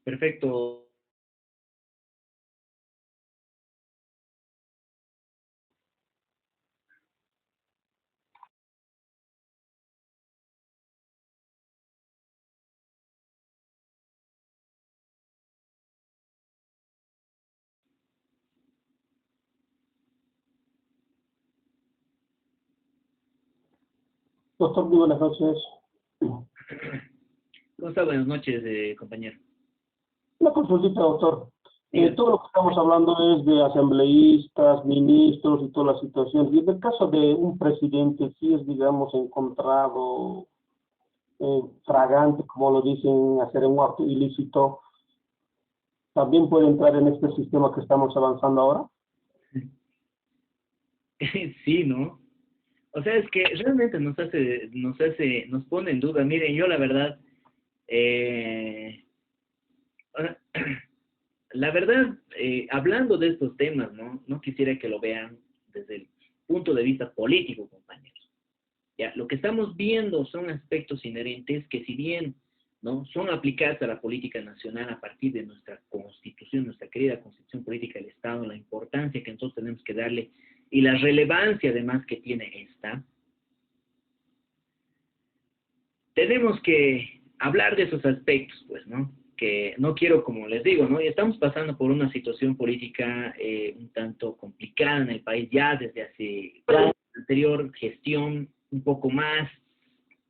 Perfecto. Doctor, muy buenas noches. ¿Cómo está? Buenas noches, compañero. Una consultita, doctor. Diga. Todo lo que estamos hablando es de asambleístas, ministros y toda la situación. Y en el caso de un presidente, si es, digamos, encontrado fragante, como lo dicen, hacer un acto ilícito, ¿también puede entrar en este sistema que estamos avanzando ahora? Sí, ¿no? O sea, es que realmente nos pone en duda. Miren, yo la verdad, eh, la verdad, hablando de estos temas, ¿no? No quisiera que lo vean desde el punto de vista político, compañeros. Ya, lo que estamos viendo son aspectos inherentes que si bien, ¿no? Son aplicadas a la política nacional a partir de nuestra constitución, nuestra querida constitución política del Estado, la importancia que nosotros tenemos que darle y la relevancia además que tiene esta, tenemos que hablar de esos aspectos, pues, ¿no? Que no quiero, como les digo, ¿no? Y estamos pasando por una situación política un tanto complicada en el país ya desde hace la anterior gestión un poco más,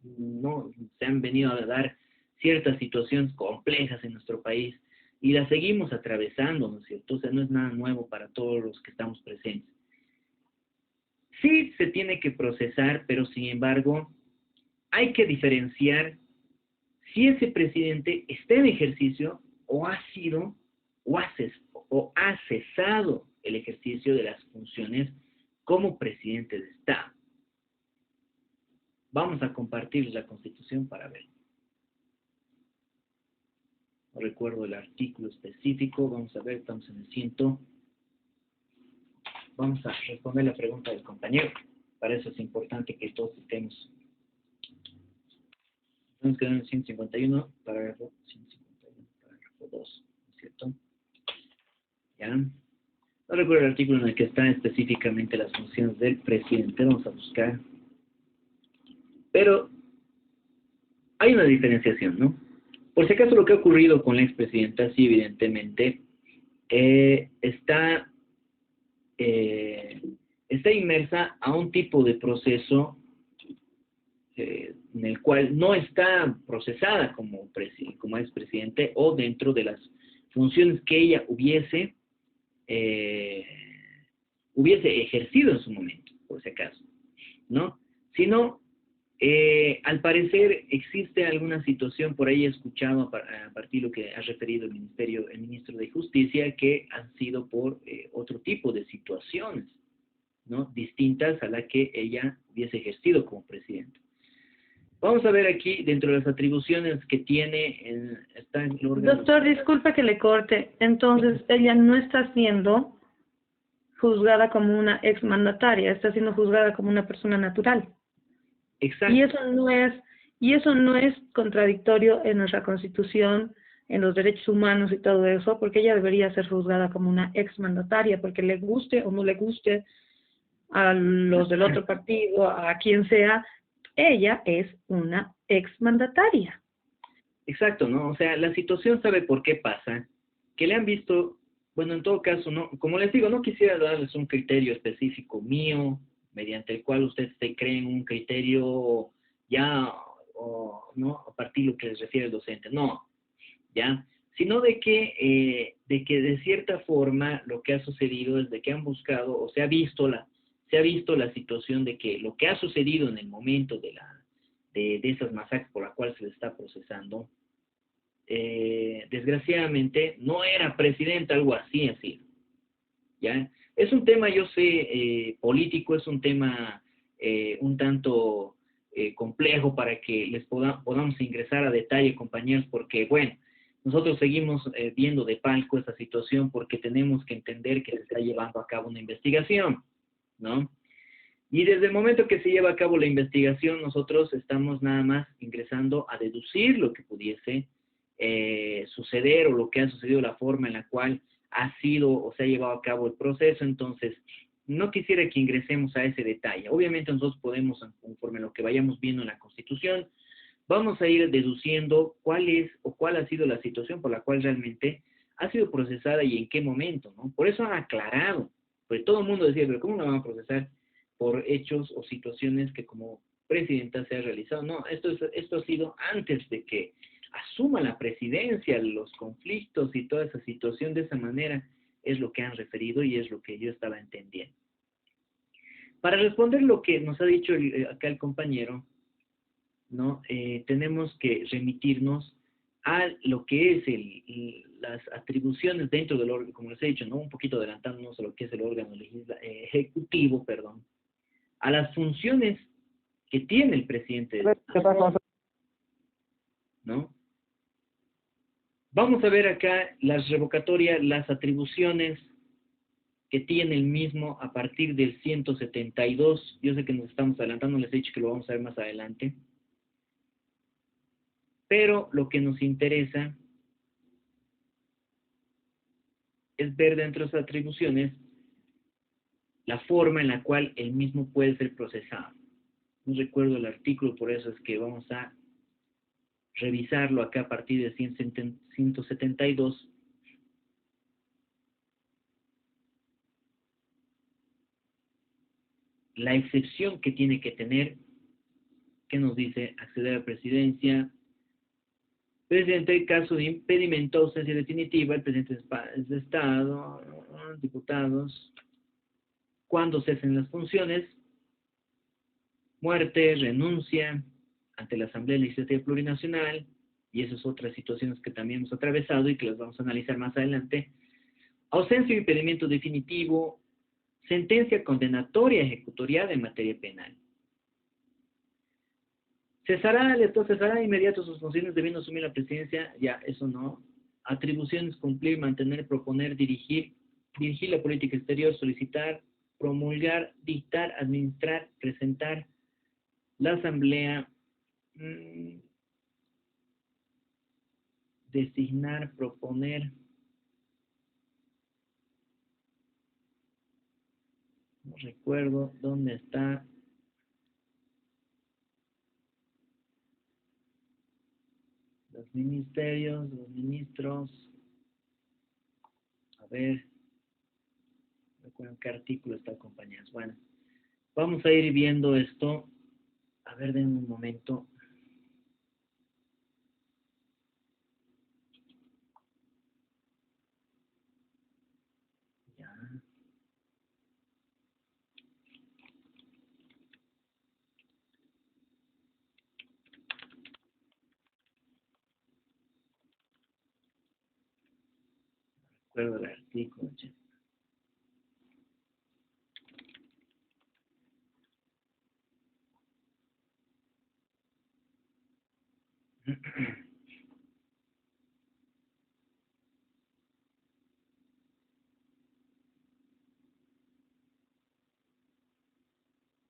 ¿no? Se han venido a dar ciertas situaciones complejas en nuestro país y las seguimos atravesando, ¿no es cierto? O sea, no es nada nuevo para todos los que estamos presentes. Sí se tiene que procesar, pero sin embargo, hay que diferenciar si ese presidente está en ejercicio o ha sido o ha cesado el ejercicio de las funciones como presidente de Estado. Vamos a compartir la Constitución para ver. No recuerdo el artículo específico. Vamos a ver, estamos en el 100. Vamos a responder la pregunta del compañero. Para eso es importante que todos estemos. Nos quedan en el 151, parágrafo 151, parágrafo 2, ¿no es cierto? ¿Ya? No recuerdo el artículo en el que están específicamente las funciones del presidente. Vamos a buscar. Pero hay una diferenciación, ¿no? Por si acaso lo que ha ocurrido con la expresidenta, sí, evidentemente, está inmersa a un tipo de proceso en el cual no está procesada como expresidente o dentro de las funciones que ella hubiese ejercido en su momento, por si acaso, ¿no? Sino, al parecer existe alguna situación, por ahí he escuchado a partir de lo que ha referido el ministro de Justicia, que han sido por otro tipo de situaciones, ¿no? Distintas a la que ella hubiese ejercido como presidente. Vamos a ver aquí, dentro de las atribuciones que tiene, está en el órgano... Doctor, disculpe que le corte. Entonces, ella no está siendo juzgada como una exmandataria, está siendo juzgada como una persona natural. Exacto. Y eso no es contradictorio en nuestra Constitución, en los derechos humanos y todo eso, porque ella debería ser juzgada como una exmandataria, porque le guste o no le guste a los del otro partido, a quien sea, ella es una exmandataria. Exacto, ¿no? O sea, la situación sabe por qué pasa, que le han visto, bueno, en todo caso, no, como les digo, no quisiera darles un criterio específico mío, mediante el cual ustedes se creen un criterio ya, ¿no? A partir de lo que les refiere el docente, no, ¿ya? Sino de que de cierta forma lo que ha sucedido es de que han buscado, o se ha visto la situación de que lo que ha sucedido en el momento de esas masacres por las cuales se le está procesando, desgraciadamente no era presidente, algo así, ¿ya? Es un tema, yo sé, político, es un tema un tanto complejo para que podamos ingresar a detalle, compañeros, porque, bueno, nosotros seguimos viendo de palco esta situación porque tenemos que entender que se está llevando a cabo una investigación, ¿no? Y desde el momento que se lleva a cabo la investigación, nosotros estamos nada más ingresando a deducir lo que pudiese suceder o lo que ha sucedido, la forma en la cual ha sido o se ha llevado a cabo el proceso. Entonces, no quisiera que ingresemos a ese detalle. Obviamente nosotros podemos, conforme a lo que vayamos viendo en la Constitución, vamos a ir deduciendo cuál es o cuál ha sido la situación por la cual realmente ha sido procesada y en qué momento, ¿no? Por eso han aclarado, porque todo el mundo decía, pero ¿cómo la van a procesar por hechos o situaciones que como presidenta se ha realizado? No, esto ha sido antes de que asuma la presidencia, los conflictos y toda esa situación. De esa manera es lo que han referido y es lo que yo estaba entendiendo. Para responder lo que nos ha dicho acá el compañero, ¿no? Tenemos que remitirnos a lo que es las atribuciones dentro del órgano, como les he dicho, ¿no? Un poquito adelantándonos a lo que es el órgano ejecutivo, perdón, a las funciones que tiene el presidente del Estado, ¿no? Vamos a ver acá las revocatorias, las atribuciones que tiene el mismo a partir del 172. Yo sé que nos estamos adelantando, les he dicho que lo vamos a ver más adelante. Pero lo que nos interesa es ver dentro de esas atribuciones la forma en la cual el mismo puede ser procesado. No recuerdo el artículo, por eso es que vamos a revisarlo acá a partir de 172. La excepción que tiene que tener, que nos dice acceder a la presidencia. Presidente, en caso de impedimento o ausencia definitiva, el presidente de Estado, diputados, cuando cesen las funciones, muerte, renuncia ante la Asamblea Legislativa Plurinacional, y esas otras situaciones que también hemos atravesado y que las vamos a analizar más adelante, ausencia o impedimento definitivo, sentencia condenatoria ejecutoriada en materia penal. Cesará de inmediato sus funciones debiendo asumir la presidencia, ya, eso no. Atribuciones, cumplir, mantener, proponer, dirigir la política exterior, solicitar, promulgar, dictar, administrar, presentar, la asamblea, designar, proponer, no recuerdo dónde está. Los ministerios, los ministros, a ver, recuerdo qué artículo está, compañeros. Bueno, vamos a ir viendo esto. A ver, denme un momento. Ya. Recuerdo el artículo. Che.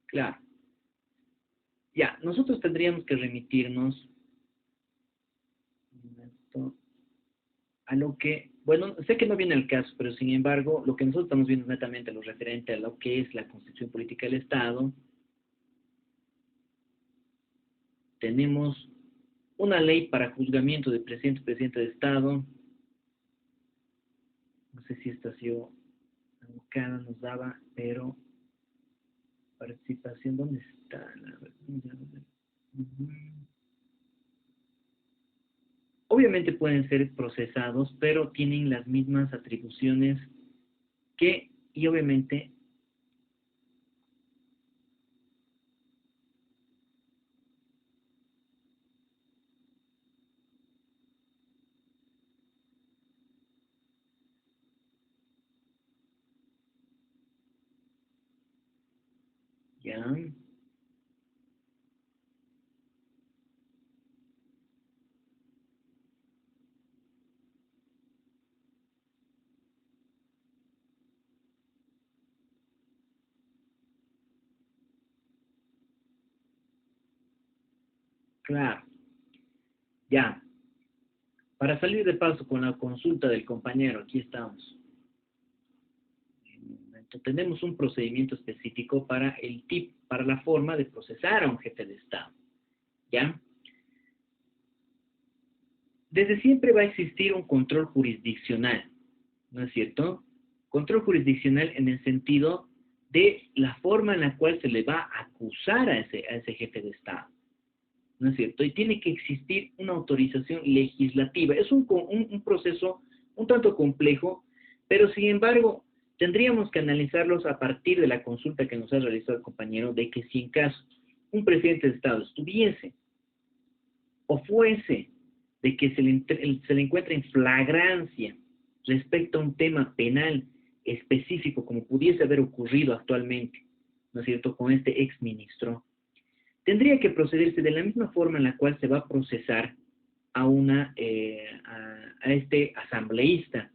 Claro. Ya, nosotros tendríamos que remitirnos a lo que, bueno, sé que no viene al caso, pero sin embargo, lo que nosotros estamos viendo es netamente lo referente a lo que es la Constitución Política del Estado. Tenemos una ley para juzgamiento de presidente de Estado. No sé si esta ha sido cada nos daba, pero participación, ¿dónde está? Obviamente pueden ser procesados, pero tienen las mismas atribuciones y obviamente ya, claro, ya. Para salir de paso con la consulta del compañero, aquí estamos. Tenemos un procedimiento específico para para la forma de procesar a un jefe de Estado. ¿Ya? Desde siempre va a existir un control jurisdiccional, ¿no es cierto? Control jurisdiccional en el sentido de la forma en la cual se le va a acusar a ese jefe de Estado, ¿no es cierto? Y tiene que existir una autorización legislativa. Es un proceso un tanto complejo, pero sin embargo, tendríamos que analizarlos a partir de la consulta que nos ha realizado el compañero, de que si en caso un presidente de Estado estuviese o fuese de que se le encuentra en flagrancia respecto a un tema penal específico, como pudiese haber ocurrido actualmente, ¿no es cierto?, con este exministro, tendría que procederse de la misma forma en la cual se va a procesar a este asambleísta,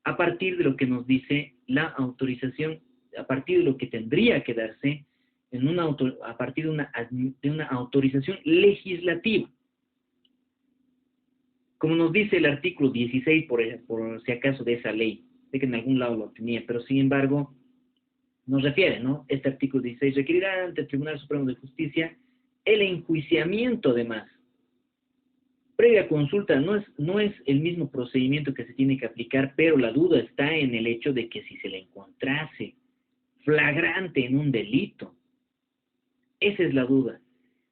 a partir de lo que nos dice la autorización, a partir de lo que tendría que darse a partir de una autorización legislativa. Como nos dice el artículo 16, por si acaso, de esa ley, sé que en algún lado lo tenía, pero sin embargo, nos refiere, ¿no? Este artículo 16 requerirá ante el Tribunal Supremo de Justicia el enjuiciamiento, además. Previa consulta no es el mismo procedimiento que se tiene que aplicar, pero la duda está en el hecho de que si se le encontrase flagrante en un delito, esa es la duda.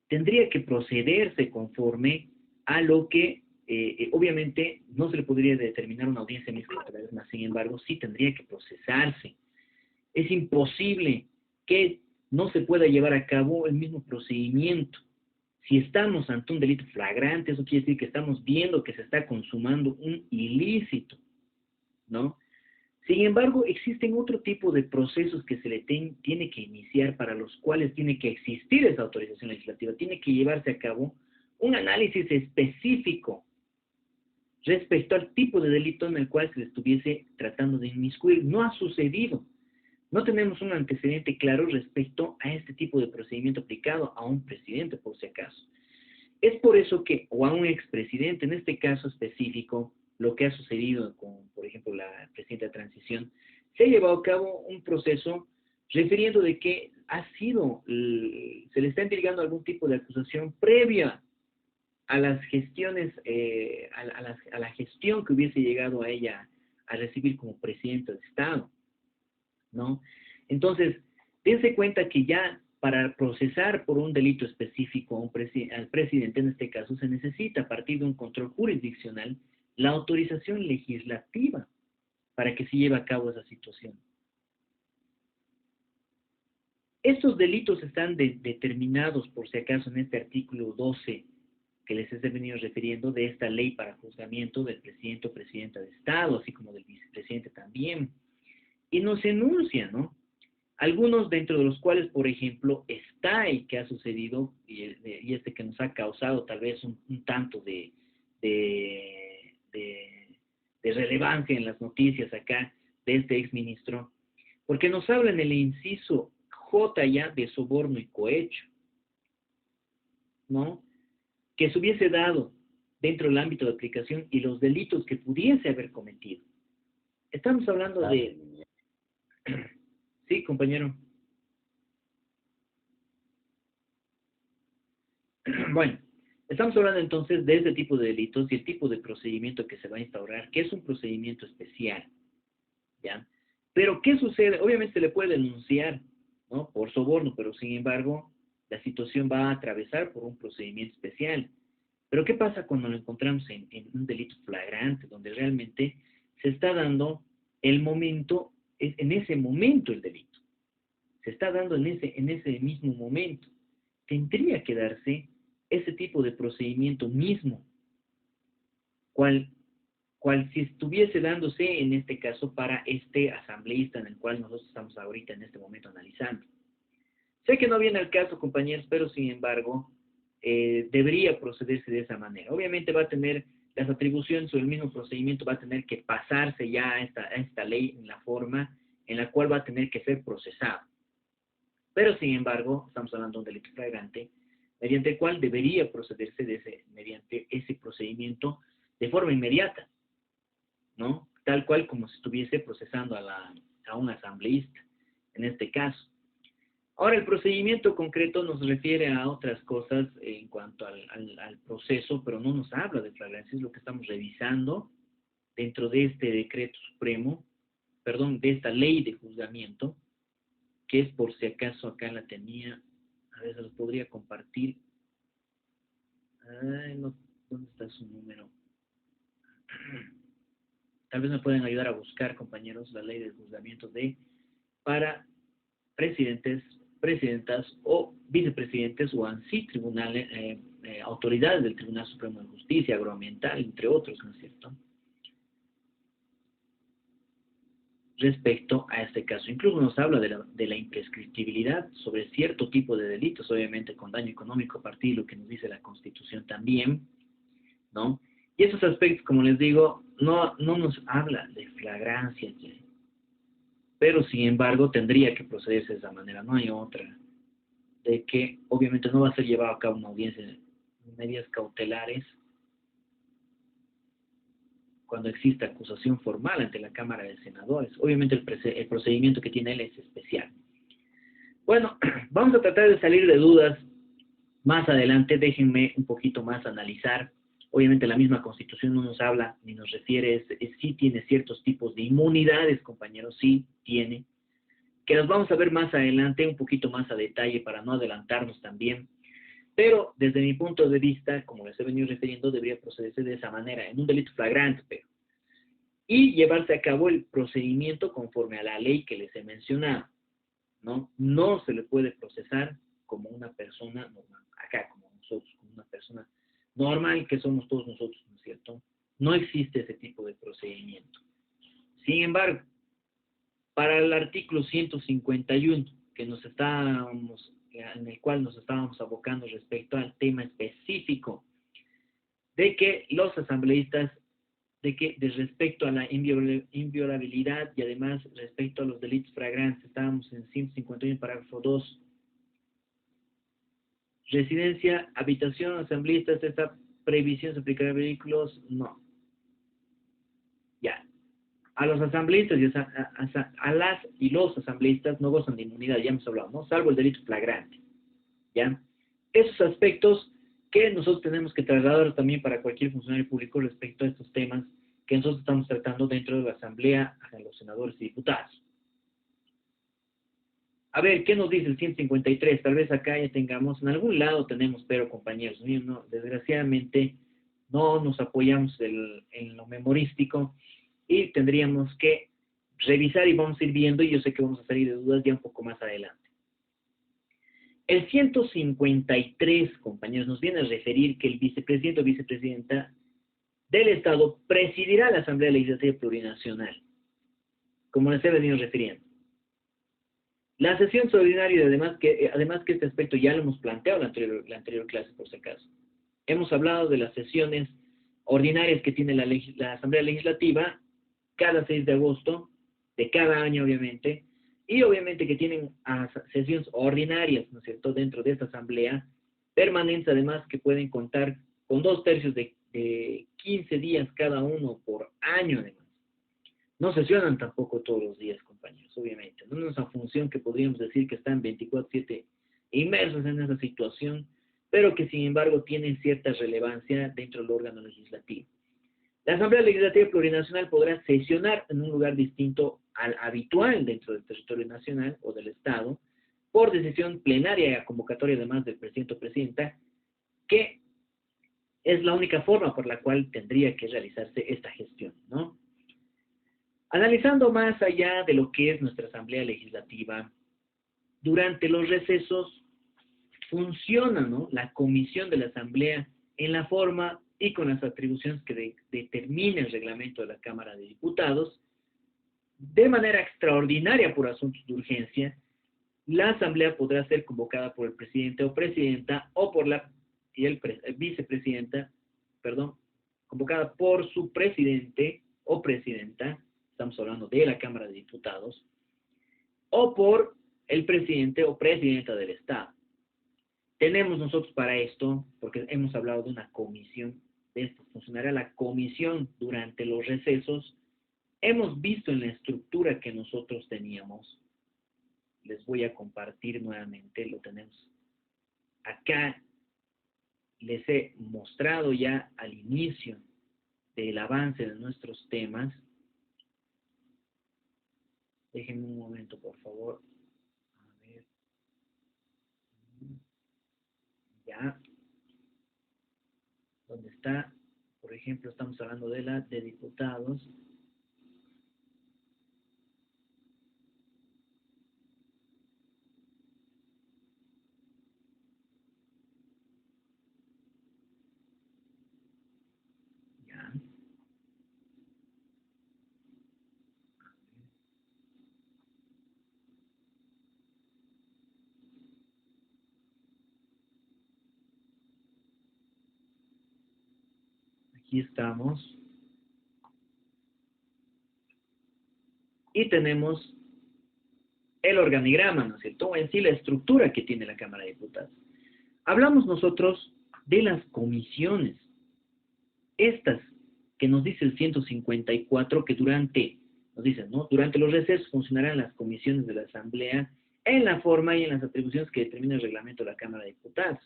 Tendría que procederse conforme a lo que, obviamente, no se le podría determinar una audiencia mixta, sin embargo, sí tendría que procesarse. Es imposible que no se pueda llevar a cabo el mismo procedimiento. Si estamos ante un delito flagrante, eso quiere decir que estamos viendo que se está consumando un ilícito, ¿no? Sin embargo, existen otro tipo de procesos que se le tiene que iniciar, para los cuales tiene que existir esa autorización legislativa. Tiene que llevarse a cabo un análisis específico respecto al tipo de delito en el cual se le estuviese tratando de inmiscuir. No ha sucedido. No tenemos un antecedente claro respecto a este tipo de procedimiento aplicado a un presidente, por si acaso. Es por eso que, o a un expresidente, en este caso específico, lo que ha sucedido con, por ejemplo, la presidenta de transición, se ha llevado a cabo un proceso refiriendo de que se le está entregando algún tipo de acusación previa a las gestiones, a la gestión que hubiese llegado a ella a recibir como presidenta de Estado, ¿no? Entonces, dense cuenta que ya para procesar por un delito específico al presidente, en este caso, se necesita, a partir de un control jurisdiccional, la autorización legislativa para que se lleve a cabo esa situación. Estos delitos están determinados, por si acaso, en este artículo 12 que les he venido refiriendo, de esta ley para juzgamiento del presidente o presidenta de Estado, así como del vicepresidente también. Y nos enuncia, ¿no?, algunos dentro de los cuales, por ejemplo, está y que ha sucedido, y este que nos ha causado tal vez un tanto de relevancia en las noticias acá, de este exministro, porque nos habla en el inciso J ya de soborno y cohecho, ¿no?, que se hubiese dado dentro del ámbito de aplicación y los delitos que pudiese haber cometido. Estamos hablando de... Sí, compañero. Bueno, estamos hablando entonces de este tipo de delitos y el tipo de procedimiento que se va a instaurar, que es un procedimiento especial, ¿ya? Pero, ¿qué sucede? Obviamente se le puede denunciar, ¿no?, por soborno, pero sin embargo, la situación va a atravesar por un procedimiento especial. Pero, ¿qué pasa cuando lo encontramos en un delito flagrante, donde realmente se está dando el momento, en ese momento el delito? Se está dando en ese mismo momento. Tendría que darse ese tipo de procedimiento mismo, cual si estuviese dándose en este caso para este asambleísta en el cual nosotros estamos ahorita en este momento analizando. Sé que no viene al caso, compañeros, pero sin embargo debería procederse de esa manera. Obviamente va a tener las atribuciones o el mismo procedimiento, va a tener que pasarse ya a esta ley en la forma en la cual va a tener que ser procesado. Pero, sin embargo, estamos hablando de un delito flagrante, mediante el cual debería procederse mediante ese procedimiento de forma inmediata, ¿no? Tal cual como si estuviese procesando a un asambleísta, en este caso. Ahora, el procedimiento concreto nos refiere a otras cosas en cuanto al proceso, pero no nos habla de flagrancia, es lo que estamos revisando dentro de este decreto supremo, perdón, de esta ley de juzgamiento, que es por si acaso acá la tenía, a ver, se los podría compartir. Ay, no, ¿dónde está su número? Tal vez me pueden ayudar a buscar, compañeros, la ley de juzgamiento para presidentes, presidentas o vicepresidentes o ANSI, tribunales, autoridades del Tribunal Supremo de Justicia, agroambiental, entre otros, ¿no es cierto? Respecto a este caso. Incluso nos habla de la imprescriptibilidad sobre cierto tipo de delitos, obviamente con daño económico a partir de lo que nos dice la Constitución también, ¿no? Y esos aspectos, como les digo, no nos habla de flagrancia, pero sin embargo tendría que procederse de esa manera, no hay otra, de que obviamente no va a ser llevado a cabo una audiencia de medidas cautelares cuando exista acusación formal ante la Cámara de Senadores. Obviamente el procedimiento que tiene él es especial. Bueno, vamos a tratar de salir de dudas más adelante. Déjenme un poquito más analizar. Obviamente la misma Constitución no nos habla ni nos refiere, sí tiene ciertos tipos de inmunidades, compañeros, sí tiene, que las vamos a ver más adelante, un poquito más a detalle para no adelantarnos también. Pero desde mi punto de vista, como les he venido refiriendo, debería procederse de esa manera, en un delito flagrante, y llevarse a cabo el procedimiento conforme a la ley que les he mencionado, ¿no? No se le puede procesar como una persona normal, acá como nosotros, como una persona normal que somos todos nosotros, ¿no es cierto? No existe ese tipo de procedimiento. Sin embargo, para el artículo 151, en el cual nos estábamos abocando respecto al tema específico de que los asambleístas, de respecto a la inviolabilidad y además respecto a los delitos flagrantes, estábamos en 151, parágrafo 2. Residencia, habitación, asambleístas, esta previsión se aplicará a vehículos, no. Ya. A los asambleístas a las y los asambleístas no gozan de inmunidad, ya hemos hablado, ¿no? Salvo el delito flagrante, ¿ya? Esos aspectos que nosotros tenemos que trasladar también para cualquier funcionario público respecto a estos temas que nosotros estamos tratando dentro de la Asamblea a los senadores y diputados. A ver, ¿qué nos dice el 153? Tal vez acá ya tengamos, en algún lado tenemos, pero compañeros míos, no, desgraciadamente no nos apoyamos en lo memorístico, y tendríamos que revisar y vamos a ir viendo, y yo sé que vamos a salir de dudas ya un poco más adelante. El 153, compañeros, nos viene a referir que el vicepresidente o vicepresidenta del Estado presidirá la Asamblea Legislativa Plurinacional, como les he venido refiriendo. La sesión extraordinaria, además que este aspecto ya lo hemos planteado en la anterior clase, por si acaso. Hemos hablado de las sesiones ordinarias que tiene la Asamblea Legislativa cada 6 de agosto, de cada año obviamente, y obviamente que tienen sesiones ordinarias, ¿no es cierto?, dentro de esta asamblea, permanentes además que pueden contar con 2/3 de 15 días cada uno por año además. No sesionan tampoco todos los días, compañeros, obviamente. No es una función que podríamos decir que están 24/7 inmersos en esa situación, pero que sin embargo tienen cierta relevancia dentro del órgano legislativo. La Asamblea Legislativa Plurinacional podrá sesionar en un lugar distinto al habitual dentro del territorio nacional o del Estado, por decisión plenaria y convocatoria además del presidente o presidenta, que es la única forma por la cual tendría que realizarse esta gestión, ¿no? Analizando más allá de lo que es nuestra Asamblea Legislativa, durante los recesos funciona, ¿no?, la comisión de la Asamblea en la forma y con las atribuciones que determina el reglamento de la Cámara de Diputados. De manera extraordinaria por asuntos de urgencia, la Asamblea podrá ser convocada por el presidente o presidenta o por la vicepresidenta, convocada por su presidente o presidenta, estamos hablando de la Cámara de Diputados, o por el presidente o presidenta del Estado. Tenemos nosotros para esto, porque hemos hablado de una comisión de esto funcionará la comisión durante los recesos, hemos visto en la estructura que nosotros teníamos. Les voy a compartir nuevamente, lo tenemos acá. Les he mostrado ya al inicio del avance de nuestros temas. Déjenme un momento, por favor. A ver. Ya. ¿Dónde está? Por ejemplo, estamos hablando de la de diputados. Ya. Aquí estamos. Y tenemos el organigrama, ¿no es cierto? En sí, la estructura que tiene la Cámara de Diputados. Hablamos nosotros de las comisiones. Estas que nos dice el 154, que nos dicen, ¿no? Durante los recesos funcionarán las comisiones de la Asamblea en la forma y en las atribuciones que determina el reglamento de la Cámara de Diputados.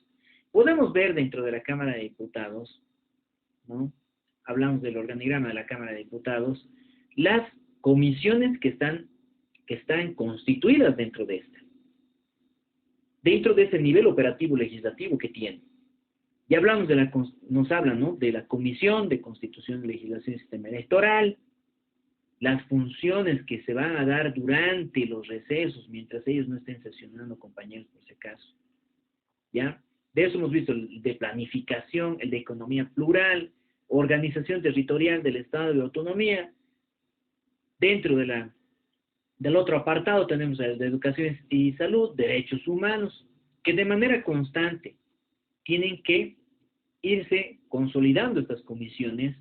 Podemos ver dentro de la Cámara de Diputados, ¿no? Hablamos del organigrama de la Cámara de Diputados, las comisiones que están constituidas dentro de ese nivel operativo legislativo que tiene. Ya hablamos nos hablan, ¿no? De la Comisión de Constitución, Legislación y Sistema Electoral, las funciones que se van a dar durante los recesos, mientras ellos no estén sesionando, compañeros, por si acaso. ¿Ya? De eso hemos visto el de planificación, el de economía plural, organización territorial del Estado de autonomía. Dentro del otro apartado tenemos el de educación y salud, derechos humanos, que de manera constante tienen que irse consolidando estas comisiones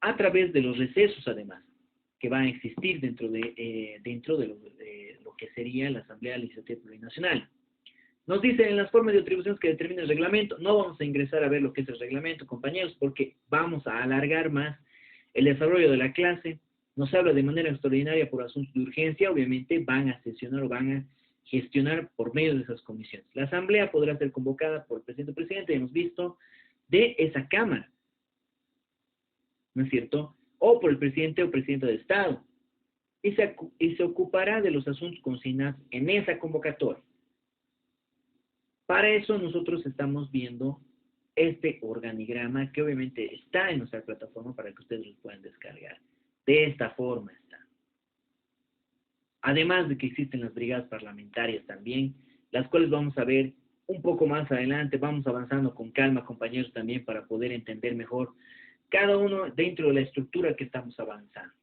a través de los recesos, además, que van a existir dentro de lo que sería la Asamblea Legislativa Plurinacional. Nos dice en las formas de atribuciones que determina el reglamento. No vamos a ingresar a ver lo que es el reglamento, compañeros, porque vamos a alargar más el desarrollo de la clase. Nos habla de manera extraordinaria por asuntos de urgencia. Obviamente van a sesionar o van a gestionar por medio de esas comisiones. La Asamblea podrá ser convocada por el presidente o presidente, hemos visto, de esa Cámara, ¿no es cierto? O por el presidente o presidenta de Estado. Y se ocupará de los asuntos consignados en esa convocatoria. Para eso nosotros estamos viendo este organigrama que obviamente está en nuestra plataforma para que ustedes lo puedan descargar. De esta forma está. Además de que existen las brigadas parlamentarias también, las cuales vamos a ver un poco más adelante. Vamos avanzando con calma, compañeros, también para poder entender mejor cada uno dentro de la estructura que estamos avanzando.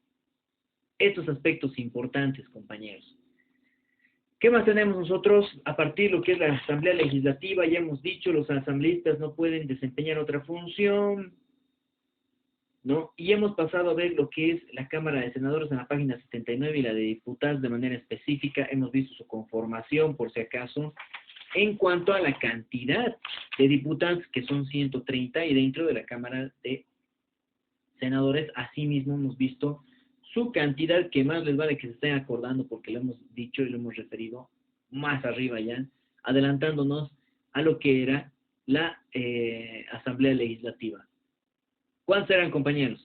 Estos aspectos importantes, compañeros. ¿Qué más tenemos nosotros? A partir de lo que es la Asamblea Legislativa, ya hemos dicho, los asambleístas no pueden desempeñar otra función, ¿no? Y hemos pasado a ver lo que es la Cámara de Senadores en la página 79 y la de Diputados de manera específica. Hemos visto su conformación, por si acaso, en cuanto a la cantidad de diputados, que son 130, y dentro de la Cámara de Senadores, asimismo hemos visto su cantidad, que más les vale que se estén acordando, porque lo hemos dicho y lo hemos referido más arriba ya, adelantándonos a lo que era la Asamblea Legislativa. ¿Cuántos eran, compañeros?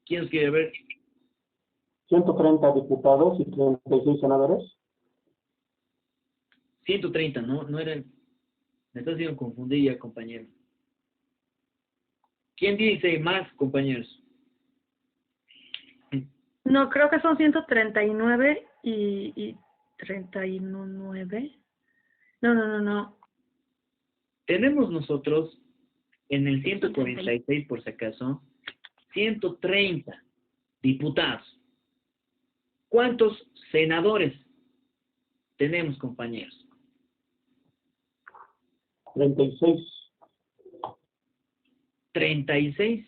¿Quién nos quiere ver? 130 diputados y 36 senadores. 130, no eran. Me está haciendo confundir ya, compañero. ¿Quién dice más, compañeros? No, creo que son 139 y 39. No. Tenemos nosotros, en el 146, por si acaso, 130 diputados. ¿Cuántos senadores tenemos, compañeros? 36. 36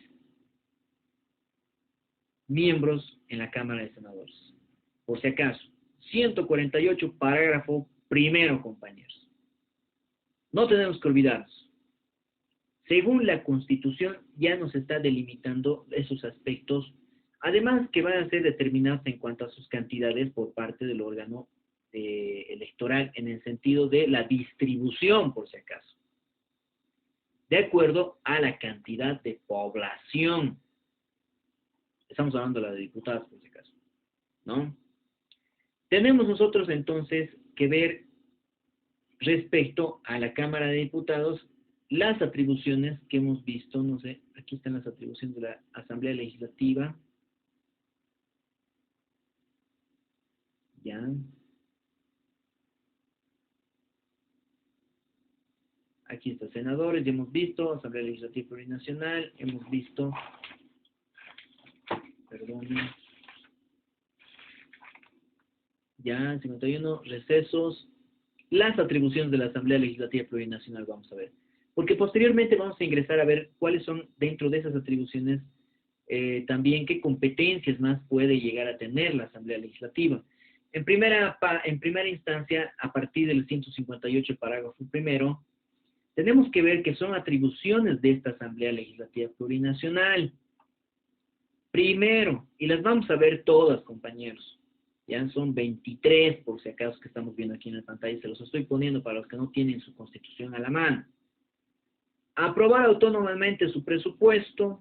miembros en la Cámara de Senadores. Por si acaso, 148 parágrafo primero, compañeros. No tenemos que olvidarnos. Según la Constitución, ya nos está delimitando esos aspectos, además que van a ser determinados en cuanto a sus cantidades por parte del órgano electoral, en el sentido de la distribución, por si acaso, de acuerdo a la cantidad de población. Estamos hablando de la de diputados, por si acaso, ¿no? Tenemos nosotros entonces que ver respecto a la Cámara de Diputados las atribuciones que hemos visto, no sé, aquí están las atribuciones de la Asamblea Legislativa. Ya. Aquí está senadores, ya hemos visto, Asamblea Legislativa Plurinacional, hemos visto, perdón, ya, 51, recesos, las atribuciones de la Asamblea Legislativa Plurinacional, vamos a ver. Porque posteriormente vamos a ingresar a ver cuáles son dentro de esas atribuciones también qué competencias más puede llegar a tener la Asamblea Legislativa. En primera instancia, a partir del 158 parágrafo primero, tenemos que ver que son atribuciones de esta Asamblea Legislativa Plurinacional. Primero, y las vamos a ver todas, compañeros. Ya son 23, por si acaso, que estamos viendo aquí en la pantalla. Se los estoy poniendo para los que no tienen su Constitución a la mano. Aprobar autónomamente su presupuesto,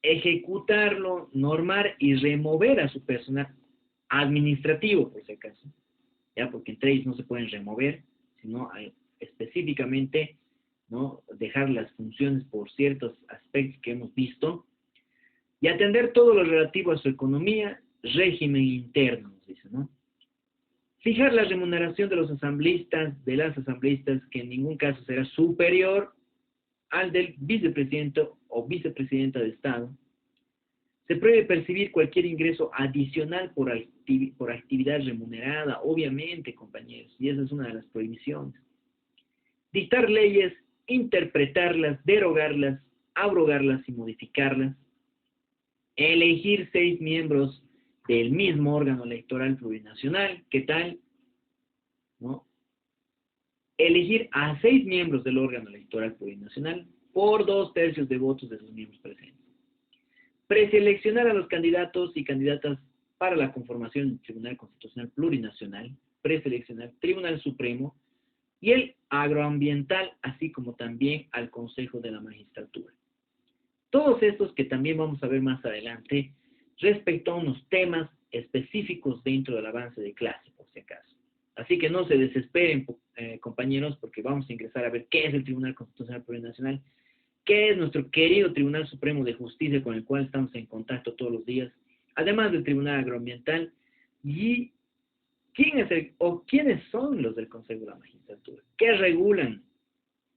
ejecutarlo, normar y remover a su personal administrativo, por si acaso. Ya, porque entre ellos no se pueden remover, sino específicamente, ¿no?, dejar las funciones por ciertos aspectos que hemos visto, y atender todo lo relativo a su economía, régimen interno, nos dice, ¿no? Fijar la remuneración de los asambleístas, que en ningún caso será superior al del vicepresidente o vicepresidenta de Estado. Se prohíbe percibir cualquier ingreso adicional por actividad remunerada, obviamente, compañeros, y esa es una de las prohibiciones. Dictar leyes, interpretarlas, derogarlas, abrogarlas y modificarlas. Elegir 6 miembros del mismo órgano electoral plurinacional. ¿Qué tal? ¿No? Elegir a 6 miembros del órgano electoral plurinacional por 2/3 de votos de sus miembros presentes. Preseleccionar a los candidatos y candidatas para la conformación del Tribunal Constitucional Plurinacional, preseleccionar Tribunal Supremo y el agroambiental, así como también al Consejo de la Magistratura. Todos estos que también vamos a ver más adelante respecto a unos temas específicos dentro del avance de clase, por si acaso. Así que no se desesperen, compañeros, porque vamos a ingresar a ver qué es el Tribunal Constitucional Plurinacional, qué es nuestro querido Tribunal Supremo de Justicia con el cual estamos en contacto todos los días, además del Tribunal Agroambiental, y quiénes son los del Consejo de la Magistratura, qué regulan,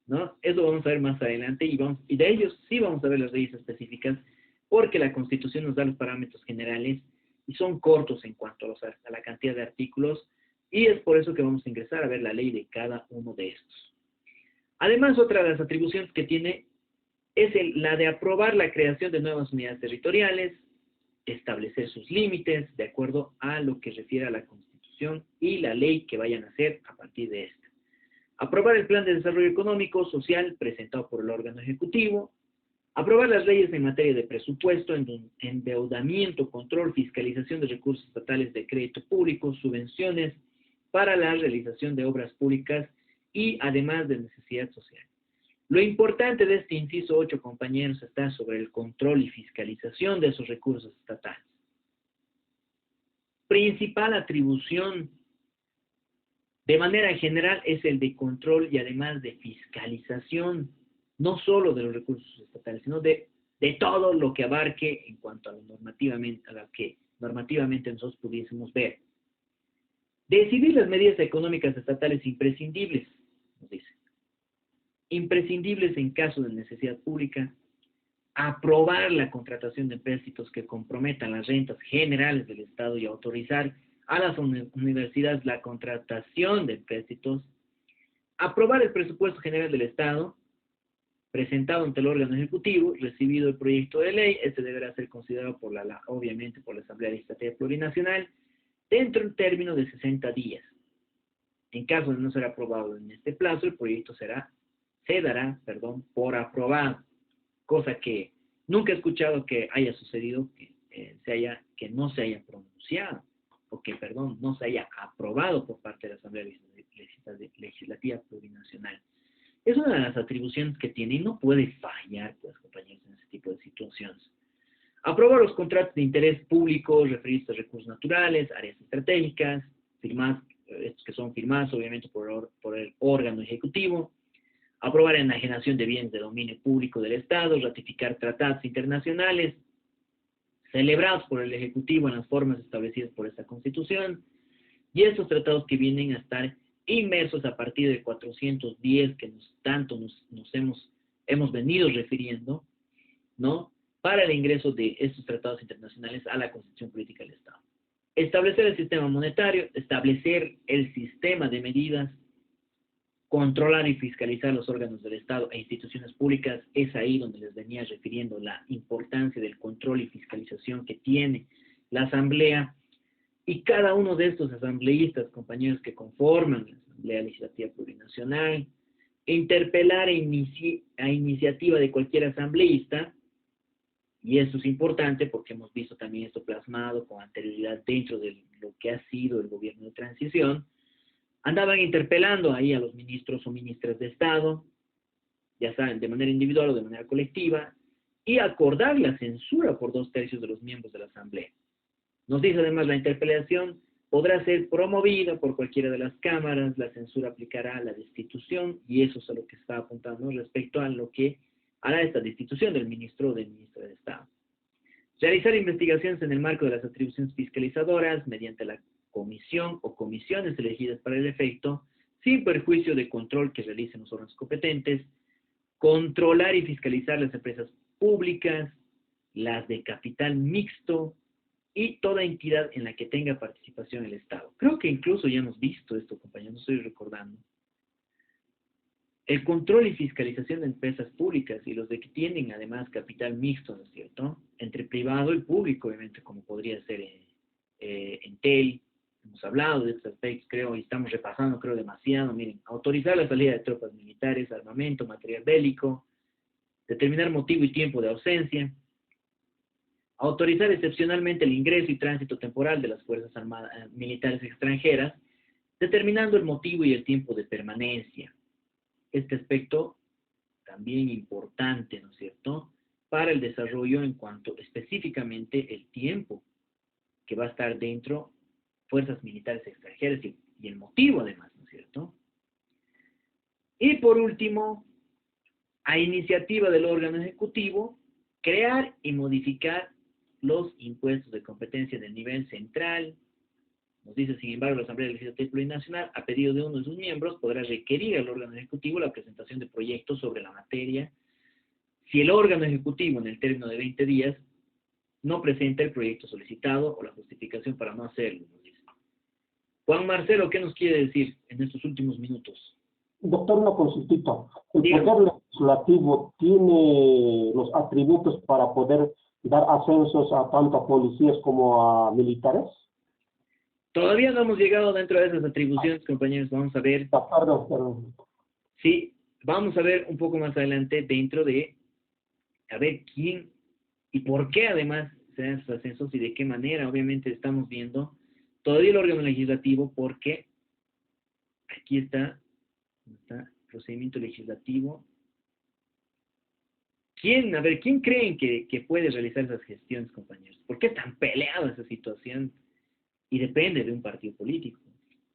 ¿no? Eso vamos a ver más adelante, y de ellos sí vamos a ver las leyes específicas, porque la Constitución nos da los parámetros generales y son cortos en cuanto a la cantidad de artículos, y es por eso que vamos a ingresar a ver la ley de cada uno de estos. Además, otra de las atribuciones que tiene es la de aprobar la creación de nuevas unidades territoriales, establecer sus límites de acuerdo a lo que refiere a la Constitución y la ley que vayan a hacer a partir de esta. Aprobar el plan de desarrollo económico, social, presentado por el órgano ejecutivo. Aprobar las leyes en materia de presupuesto, endeudamiento, control, fiscalización de recursos estatales de crédito público, subvenciones para la realización de obras públicas y además de necesidad social. Lo importante de este inciso 8, compañeros, está sobre el control y fiscalización de esos recursos estatales. Principal atribución, de manera general, es el de control y además de fiscalización, no solo de los recursos estatales, sino de todo lo que abarque en cuanto a lo que normativamente nosotros pudiésemos ver. Decidir las medidas económicas estatales imprescindibles, nos dice. Imprescindibles en caso de necesidad pública, aprobar la contratación de empréstitos que comprometan las rentas generales del Estado y autorizar a las universidades la contratación de empréstitos, aprobar el presupuesto general del Estado, presentado ante el órgano ejecutivo, recibido el proyecto de ley, este deberá ser considerado obviamente por la Asamblea Legislativa Plurinacional, dentro del término de 60 días. En caso de no ser aprobado en este plazo, el proyecto será se dará, perdón, por aprobado, cosa que nunca he escuchado que haya sucedido, que no se haya pronunciado, o que, perdón, no se haya aprobado por parte de la Asamblea Legislativa Plurinacional. Es una de las atribuciones que tiene y no puede fallar, pues, compañeros, en ese tipo de situaciones. Aprobar los contratos de interés público referidos a recursos naturales, áreas estratégicas, estos que son firmados obviamente por el órgano ejecutivo. Aprobar enajenación de bienes de dominio público del Estado, ratificar tratados internacionales celebrados por el Ejecutivo en las formas establecidas por esta Constitución, y estos tratados que vienen a estar inmersos a partir del 410 que hemos venido refiriendo, ¿no?, para el ingreso de estos tratados internacionales a la Constitución Política del Estado. Establecer el sistema monetario, establecer el sistema de medidas, controlar y fiscalizar los órganos del Estado e instituciones públicas. Es ahí donde les venía refiriendo la importancia del control y fiscalización que tiene la Asamblea, y cada uno de estos asambleístas, compañeros, que conforman la Asamblea Legislativa Plurinacional, interpelar a iniciativa de cualquier asambleísta, y esto es importante porque hemos visto también esto plasmado con anterioridad dentro de lo que ha sido el gobierno de transición. Andaban interpelando ahí a los ministros o ministras de Estado, ya saben, de manera individual o de manera colectiva, y acordar la censura por 2/3 de los miembros de la Asamblea. Nos dice además, la interpelación podrá ser promovida por cualquiera de las cámaras, la censura aplicará la destitución, y eso es a lo que está apuntando respecto a lo que hará esta destitución del ministro o del ministro de Estado. Realizar investigaciones en el marco de las atribuciones fiscalizadoras mediante la comisión o comisiones elegidas para el efecto, sin perjuicio de control que realicen los órganos competentes. Controlar y fiscalizar las empresas públicas, las de capital mixto y toda entidad en la que tenga participación el Estado. Creo que incluso ya hemos visto esto, compañeros, no estoy recordando. El control y fiscalización de empresas públicas y los de que tienen además capital mixto, ¿no es cierto?, entre privado y público, obviamente, como podría ser Entel. Hemos hablado de estos aspectos, creo, y estamos repasando, creo, demasiado. Miren, autorizar la salida de tropas militares, armamento, material bélico, determinar motivo y tiempo de ausencia, autorizar excepcionalmente el ingreso y tránsito temporal de las fuerzas armadas militares extranjeras, determinando el motivo y el tiempo de permanencia. Este aspecto también importante, ¿no es cierto?, para el desarrollo en cuanto específicamente el tiempo que va a estar dentro fuerzas militares extranjeras y el motivo además, ¿no es cierto? Y por último, a iniciativa del órgano ejecutivo, crear y modificar los impuestos de competencia del nivel central. Nos dice, sin embargo, la Asamblea Legislativa Plurinacional, a pedido de uno de sus miembros, podrá requerir al órgano ejecutivo la presentación de proyectos sobre la materia. Si el órgano ejecutivo, en el término de 20 días, no presenta el proyecto solicitado o la justificación para no hacerlo, nos dice. Juan Marcelo, ¿qué nos quiere decir en estos últimos minutos? Doctor, una consultita. ¿El Dígame. Poder Legislativo tiene los atributos para poder dar ascensos a tanto a policías como a militares? Todavía no hemos llegado dentro de esas atribuciones, compañeros. Vamos a ver. Perdón. Sí, vamos a ver un poco más adelante dentro de, a ver quién y por qué además se dan esos ascensos y de qué manera. Obviamente estamos viendo todavía el órgano legislativo, porque aquí está procedimiento legislativo. ¿Quién creen que puede realizar esas gestiones, compañeros? ¿Por qué es tan peleada esa situación? Y depende de un partido político,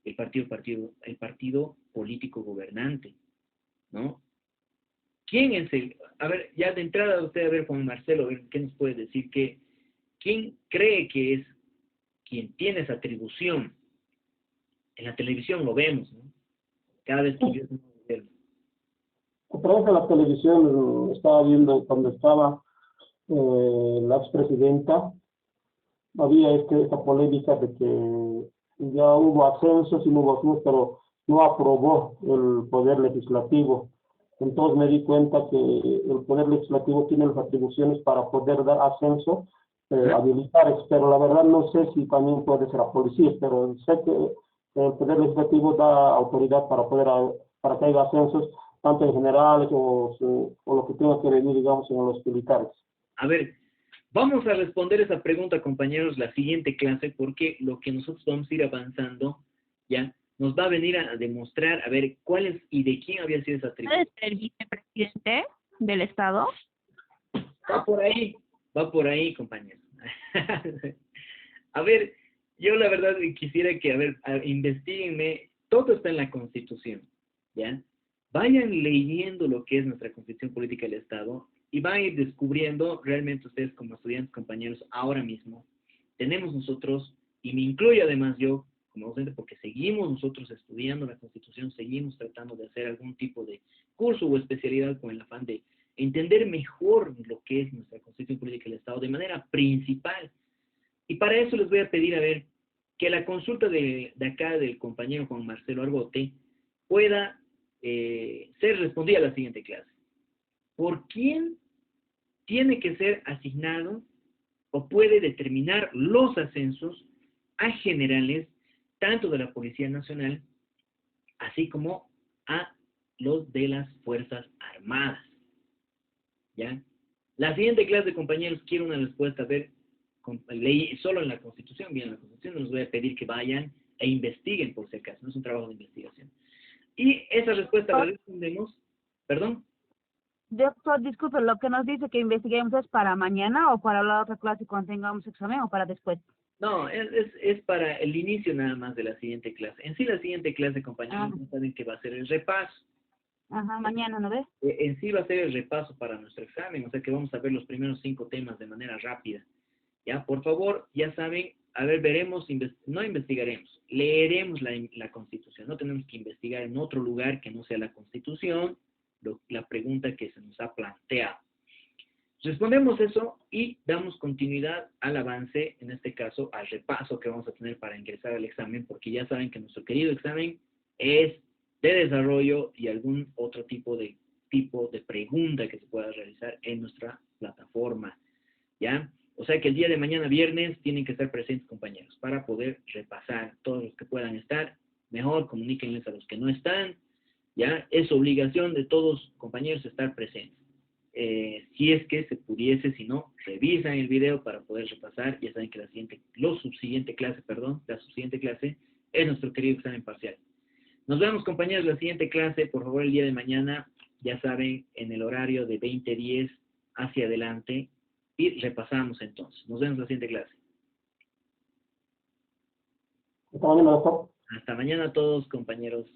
el partido político gobernante, ¿no? ¿Quién es el? A ver, ya de entrada usted, a ver, Juan Marcelo, a ver, ¿qué nos puede decir? ¿Quién cree que es quien tiene esa atribución? En la televisión lo vemos, ¿no? Cada vez que yo A través de la televisión estaba viendo cuando estaba la expresidenta, había esta polémica de que ya hubo ascensos y no hubo ascensos, pero no aprobó el Poder Legislativo. Entonces me di cuenta que el Poder Legislativo tiene las atribuciones para poder dar ascenso a militares, pero la verdad no sé si también puede ser a policías, pero sé que el Poder Legislativo da autoridad para que haya ascensos tanto en generales o lo que tenga que venir, digamos, en los militares. A ver, vamos a responder esa pregunta, compañeros, la siguiente clase, porque lo que nosotros vamos a ir avanzando, ya, nos va a venir a demostrar, a ver, cuál es y de quién había sido esa atribución. ¿Puede ser vicepresidente del Estado? Va por ahí, compañeros. A ver, yo la verdad quisiera que, a ver, investiguenme, todo está en la Constitución, ¿ya? Vayan leyendo lo que es nuestra Constitución Política del Estado y van a ir descubriendo realmente ustedes como estudiantes, compañeros, ahora mismo, tenemos nosotros, y me incluyo además yo como docente, porque seguimos nosotros estudiando la Constitución, seguimos tratando de hacer algún tipo de curso o especialidad con el afán de entender mejor lo que es nuestra Constitución Política del Estado de manera principal. Y para eso les voy a pedir, a ver, que la consulta de acá del compañero Juan Marcelo Argote pueda ser respondida a la siguiente clase. ¿Por quién tiene que ser asignado o puede determinar los ascensos a generales tanto de la Policía Nacional así como a los de las Fuerzas Armadas? ¿Ya? La siguiente clase, compañeros, quiero una respuesta, a ver, leí solo en la Constitución, bien, en la Constitución les voy a pedir que vayan e investiguen por si acaso, no es un trabajo de investigación. Y esa respuesta la respondemos, ¿perdón? Doctor, disculpe, lo que nos dice que investiguemos es para mañana o para la otra clase cuando tengamos examen o para después. No, es para el inicio nada más de la siguiente clase. En sí la siguiente clase, compañeros, no saben que va a ser el repaso. Ajá, mañana, ¿no ves? En sí va a ser el repaso para nuestro examen, o sea que vamos a ver los primeros 5 temas de manera rápida. Ya, por favor, ya saben, a ver, veremos, no investigaremos, leeremos la Constitución. No tenemos que investigar en otro lugar que no sea la Constitución, la pregunta que se nos ha planteado. Respondemos eso y damos continuidad al avance, en este caso, al repaso que vamos a tener para ingresar al examen, porque ya saben que nuestro querido examen es de desarrollo y algún otro tipo de pregunta que se pueda realizar en nuestra plataforma, ¿ya? O sea que el día de mañana, viernes, tienen que estar presentes, compañeros, para poder repasar. Todos los que puedan estar, mejor comuníquenles a los que no están, ¿ya? Es obligación de todos, compañeros, estar presentes. Si es que se pudiese, si no, revisan el video para poder repasar. Ya saben que la subsiguiente clase es nuestro querido examen parcial. Nos vemos, compañeros, la siguiente clase, por favor, el día de mañana, ya saben, en el horario de 20:10 hacia adelante, y repasamos entonces. Nos vemos la siguiente clase. Hasta mañana, doctor. Hasta mañana a todos, compañeros.